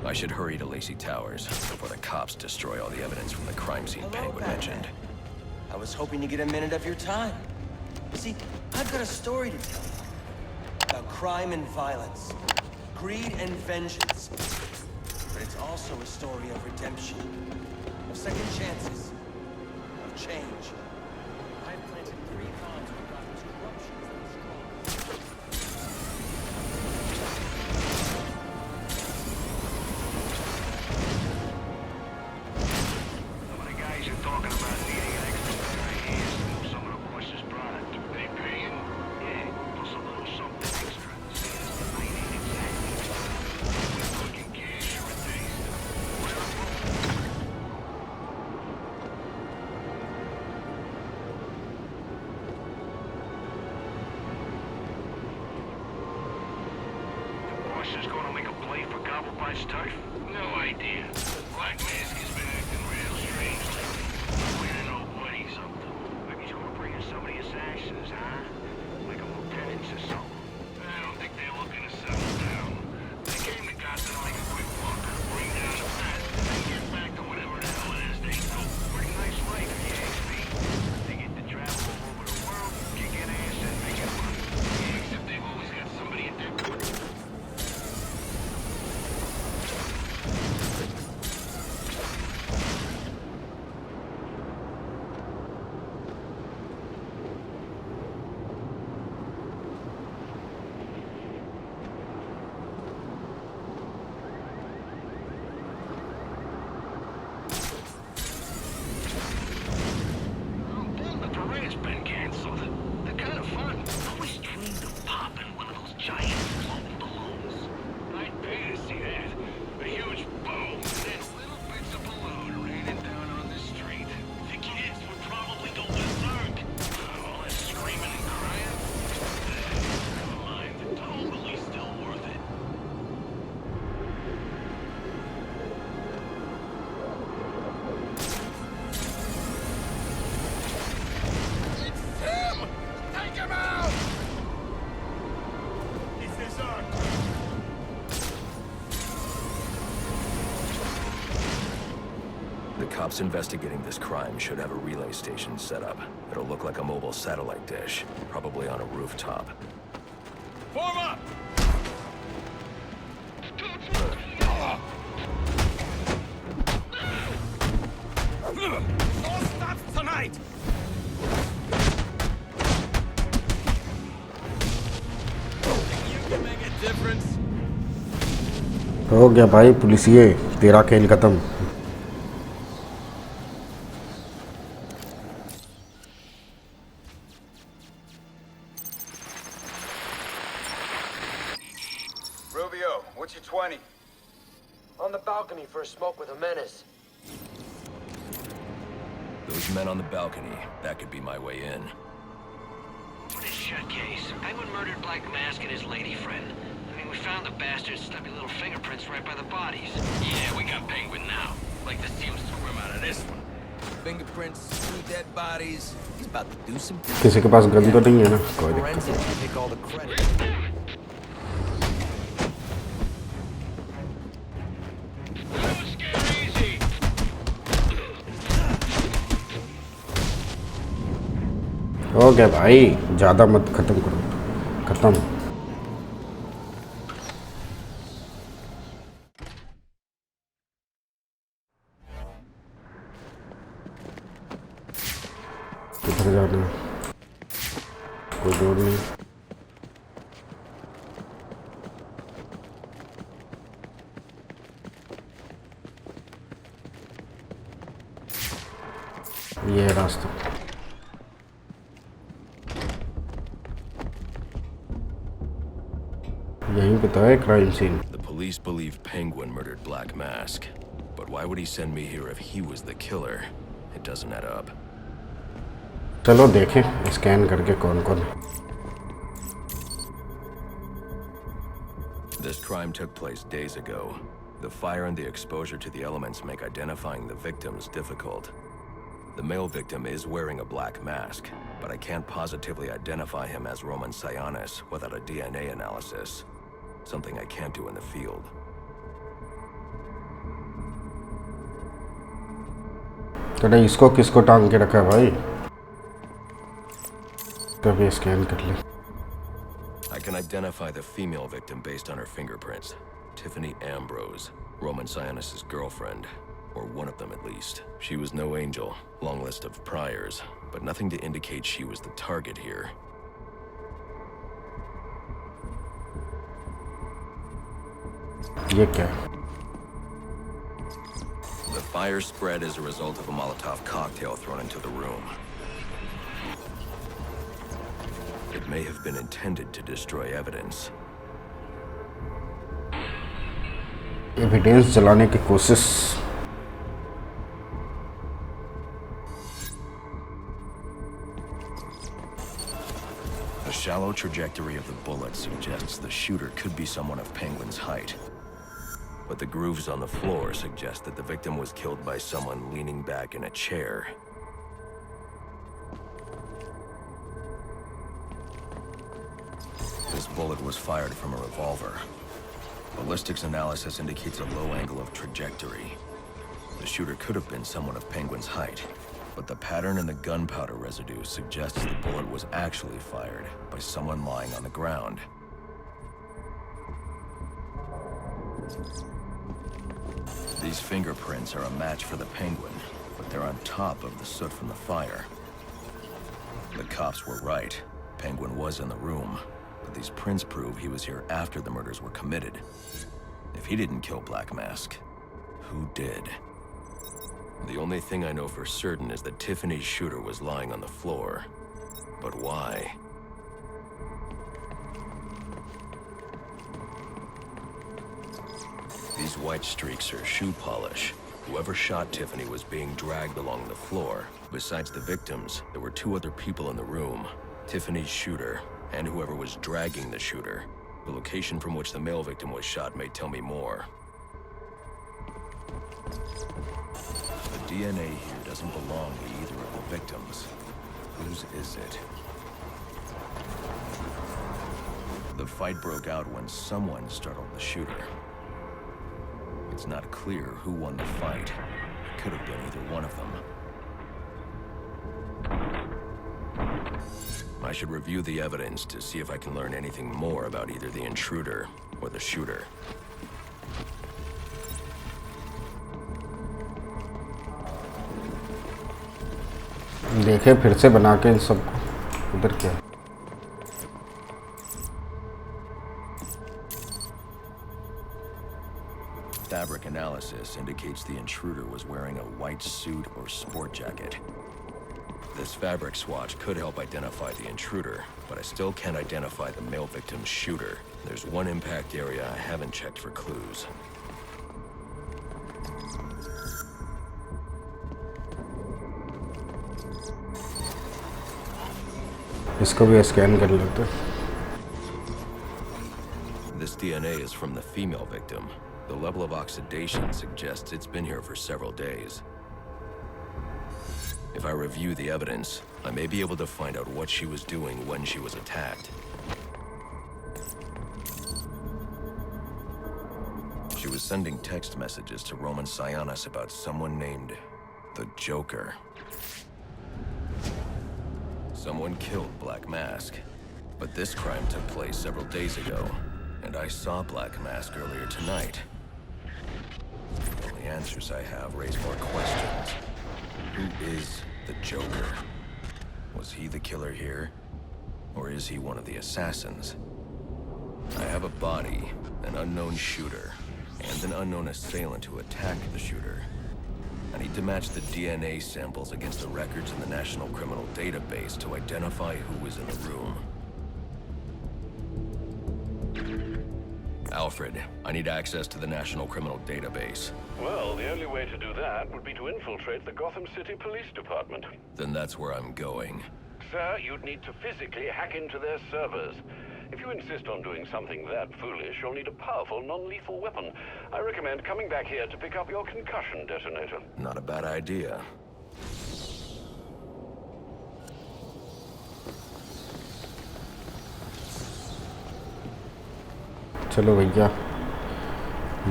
I should hurry to Lacey Towers before the cops destroy all the evidence from the crime scene Penguin mentioned. I was hoping to get a minute of your time. See, I've got a story to tell you. About crime and violence. Greed and vengeance. But it's also a story of redemption. Of second chances. Of change. I've planted 3 bombs that got 2 eruptions that strong. Some of the guys are talking about needing an extra pair of hands to move some of the boss's product. They paying? Yeah, plus a little something extra. Seeing as the night ain't exactly. We're talking cash or a taste. The boss is gonna make a play for Gobblebot's turf? No idea. Black Mask has been acting real strange lately. We don't know what he's up to. Maybe he's gonna bring in some of the assassins, huh? Like a lieutenant or something. I don't think they're looking to settle down. They came to Gotham to make a quick buck, bring down the fat, and then get back to whatever the hell it is they do. Pretty nice life, if you ask me. They get to travel all over the world, kicking ass and making money. Yeah, except they've always got somebody at their back. The parade's been canceled. They're kind of fun. I always dreamed of popping one of those giant glowing balloons. I'd pay to see that. A huge boom, and then little bits of balloon raining down on the street. The kids would probably go berserk. All that screaming and crying. Never mind. Totally still worth it. It's him! Take him out! Is this our... The cops investigating this crime should have a relay station set up. It'll look like a mobile satellite dish, probably on a rooftop. Form up! All stops tonight! You can make a difference. हो गया भाई पुलिसिए, तेरा खेल खत्म। Rubio, what's your 20? On the balcony for a smoke with a menace. Those men on the balcony, that could be my way in. What a shitcase. Penguin murdered Black Mask and his lady friend. I mean, we found the bastard's stubby little fingerprints right by the bodies. Yeah, we got Penguin now. Like the seams to swim out of this one. Fingerprints, 2 dead bodies. He's about to do some... किसी के पास gun तो नहीं है ना, कोई दिक्कत Forensics नहीं। will take all the credit. हो गया भाई, ज़्यादा मत ख़त्म करो, ख़त्म। किधर जाना है? कोई दूर नहीं। ये है रास्ता। यहीं पे तो है crime scene. The police believe Penguin murdered Black Mask. But why would he send me here if he was the killer? It doesn't add up. चलो देखें स्कैन करके कौन कौन है। This crime took place days ago. The fire and the exposure to the elements make identifying the victims difficult. The male victim is wearing a black mask, but I can't positively identify him as Roman SIONIS without a DNA analysis. Something I can't do in the field. तेरे इसको किसको टांग के रखा है भाई? कभी scan कर ले। I can identify the female victim based on her fingerprints. Tiffany Ambrose, Roman SIONIS' girlfriend. Or one of them at least. She was no angel, long list of priors, but nothing to indicate she was the target here. ये क्या? The fire spread as a result of a Molotov cocktail thrown into the room. It may have been intended to destroy evidence. Evidence जलाने की कोशिश। The shallow trajectory of the bullet suggests the shooter could be someone of Penguin's height. But the grooves on the floor suggest that the victim was killed by someone leaning back in a chair. This bullet was fired from a revolver. Ballistics analysis indicates a low angle of trajectory. The shooter could have been someone of Penguin's height, but the pattern in the gunpowder residue suggests the bullet was actually fired by someone lying on the ground. These fingerprints are a match for the Penguin, but they're on top of the soot from the fire. The cops were right. Penguin was in the room, but these prints prove he was here after the murders were committed. If he didn't kill Black Mask, who did? The only thing I know for certain is that Tiffany's shooter was lying on the floor. But why? These white streaks are shoe polish. Whoever shot Tiffany was being dragged along the floor. Besides the victims, there were two other people in the room. Tiffany's shooter, and whoever was dragging the shooter. The location from which the male victim was shot may tell me more. The DNA here doesn't belong to either of the victims. Whose is it? The fight broke out when someone startled the shooter. It's not clear who won the fight. It could have been either one of them. I should review the evidence to see if I can learn anything more about either the intruder or the shooter. देखे फिर से बना के इन सबको। उधर क्या? Fabric analysis indicates the intruder was wearing a white suit or sport jacket. This fabric swatch could help identify the intruder, but I still can't identify the male victim's shooter. There's one impact area I haven't checked for clues. इसको भी scan कर लेते। This DNA is from the female victim. The level of oxidation suggests it's been here for several days. If I review the evidence, I may be able to find out what she was doing when she was attacked. She was sending text messages to Roman SIONIS about someone named the Joker. Someone killed Black Mask, but this crime took place several days ago, and I saw Black Mask earlier tonight. The only answers I have raise more questions. Who is the Joker? Was he the killer here? Or is he one of the assassins? I have a body, an unknown shooter, and an unknown assailant who attacked the shooter. I need to match the DNA samples against the records in the National Criminal Database to identify who was in the room. Alfred, I need access to the National Criminal Database. Well, the only way to do that would be to infiltrate the Gotham City Police Department. Then that's where I'm going. Sir, you'd need to physically hack into their servers. If you insist on doing something that foolish, you'll need a powerful, non-lethal weapon. I recommend coming back here to pick up your concussion detonator. Not a bad idea. चलो भैया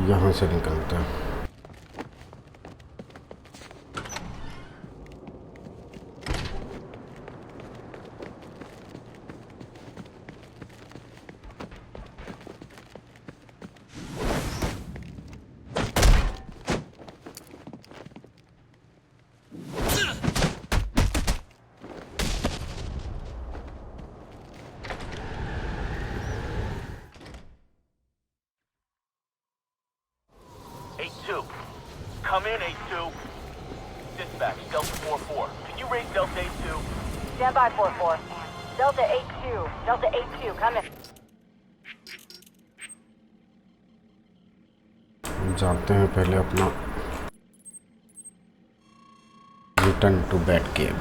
यहाँ से निकलते हैं। Come in, 8-2. Dispatch, Delta 4-4. Can you raise Delta 8-2? Stand by 4-4. Delta 8-2. Delta 8-2, come in. जाते हैं पहले अपना return to Batcave.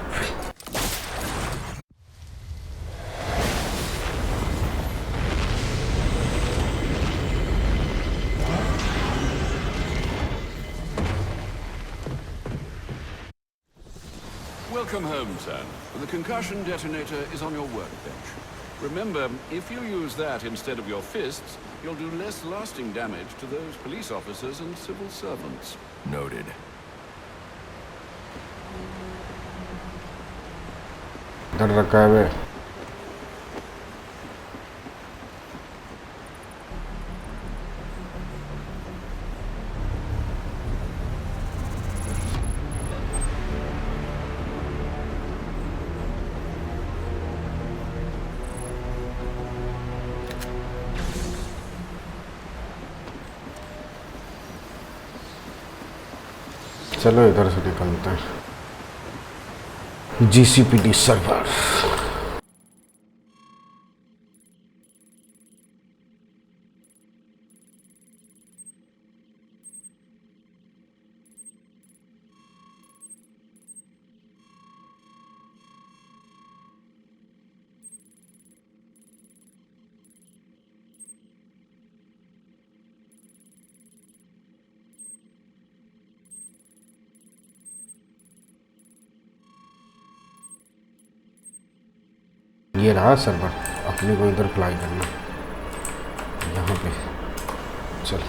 Welcome home, son. The concussion detonator is on your workbench. Remember, if you use that instead of your fists, you'll do less lasting damage to those police officers and civil servants. Noted. इधर रखा है वे। चलो इधर से निकलते हैं। GCPD server. ये रहा सर्वर, अपने को इधर फ्लाई करना यहाँ पे। चल